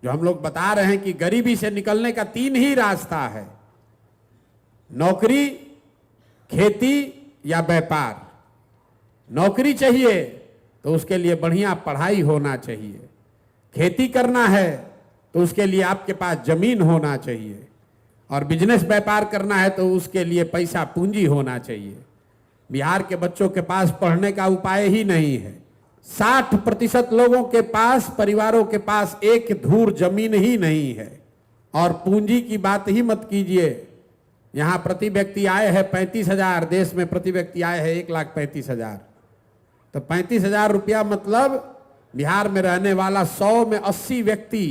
जो हम लोग बता रहे हैं कि गरीबी से निकलने का 3 ही रास्ता है, नौकरी, खेती या व्यापार। नौकरी चाहिए तो उसके लिए बढ़िया पढ़ाई होना चाहिए, खेती करना है तो उसके लिए आपके पास जमीन होना चाहिए, और बिजनेस व्यापार करना है तो उसके लिए पैसा पूंजी होना चाहिए। बिहार के बच्चों के पास पढ़ने का उपाय ही नहीं है। 60% लोगों के पास, परिवारों के पास एक धूर जमीन ही नहीं है। और पूंजी की बात ही मत कीजिए। यहाँ प्रति व्यक्ति आय है 35,000, देश में प्रति व्यक्ति आय है 1,35,000। तो 35,000 रुपया मतलब बिहार में रहने वाला 100 में 80 व्यक्ति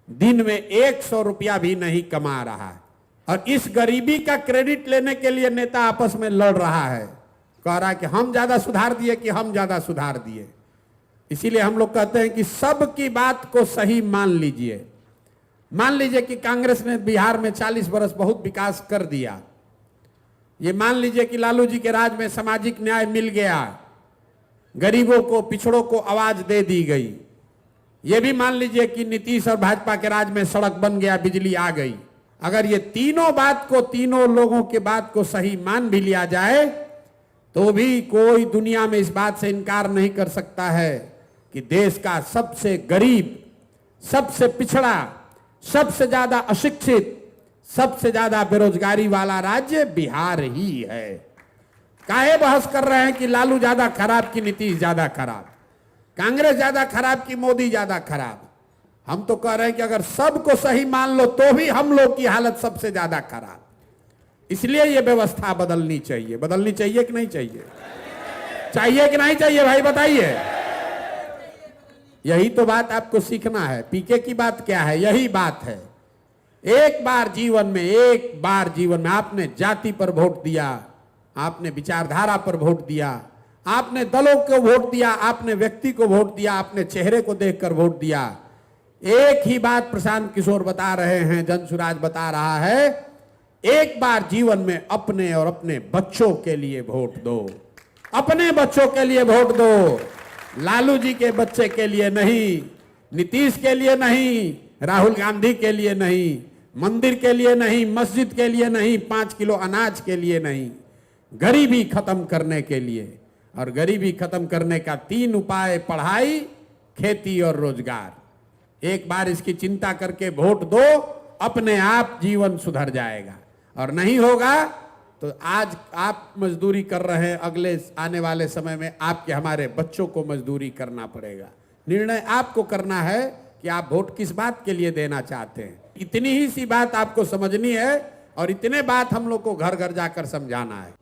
दिन में 100 रुपया भी नहीं कमा रहा है। और इस गरीबी का क्रेडिट लेने के लिए नेता आपस में लड़ रहा है, कह रहा है कि हम ज्यादा सुधार दिए, कि हम ज्यादा सुधार दिए। इसीलिए हम लोग कहते हैं कि सबकी बात को सही मान लीजिए। मान लीजिए कि कांग्रेस ने बिहार में 40 बरस बहुत विकास कर दिया। ये मान लीजिए कि लालू जी के राज में सामाजिक न्याय मिल गया, गरीबों को, पिछड़ों को आवाज दे दी गई। ये भी मान लीजिए कि नीतीश और भाजपा के राज में सड़क बन गया, बिजली आ गई। अगर ये तीनों बात को, तीनों लोगों के बात को सही मान भी लिया जाए तो भी कोई दुनिया में इस बात से इनकार नहीं कर सकता है कि देश का सबसे गरीब, सबसे पिछड़ा, सबसे ज्यादा अशिक्षित, सबसे ज्यादा बेरोजगारी वाला राज्य बिहार ही है। काहे बहस कर रहे हैं कि लालू ज्यादा खराब कि नीतीश ज्यादा खराब, कांग्रेस ज्यादा खराब कि मोदी ज्यादा खराब? हम तो कह रहे हैं कि अगर सबको सही मान लो तो भी हम लोग की हालत सबसे ज्यादा खराब। इसलिए यह व्यवस्था बदलनी चाहिए। बदलनी चाहिए कि नहीं चाहिए? चाहिए कि नहीं चाहिए भाई बताइए। यही तो बात आपको सीखना है। पीके की बात क्या है? यही बात है। एक बार जीवन में आपने जाति पर वोट दिया, आपने विचारधारा पर वोट दिया, आपने दलों को वोट दिया, आपने व्यक्ति को वोट दिया, आपने चेहरे को देखकर वोट दिया। एक ही बात प्रशांत किशोर बता रहे हैं, जनसुराज बता रहा है, एक बार जीवन में अपने और अपने बच्चों के लिए वोट दो। अपने बच्चों के लिए वोट दो, लालू जी के बच्चे के लिए नहीं, नीतीश के लिए नहीं, राहुल गांधी के लिए नहीं, मंदिर के लिए नहीं, मस्जिद के लिए नहीं, 5 किलो अनाज के लिए नहीं, गरीबी खत्म करने के लिए। और गरीबी खत्म करने का 3 उपाय, पढ़ाई, खेती और रोजगार। एक बार इसकी चिंता करके वोट दो, अपने आप जीवन सुधर जाएगा। और नहीं होगा तो आज आप मजदूरी कर रहे हैं, अगले आने वाले समय में आपके, हमारे बच्चों को मजदूरी करना पड़ेगा। निर्णय आपको करना है कि आप वोट किस बात के लिए देना चाहते हैं। इतनी ही सी बात आपको समझनी है और इतने बात हम लोग को घर घर जाकर समझाना है।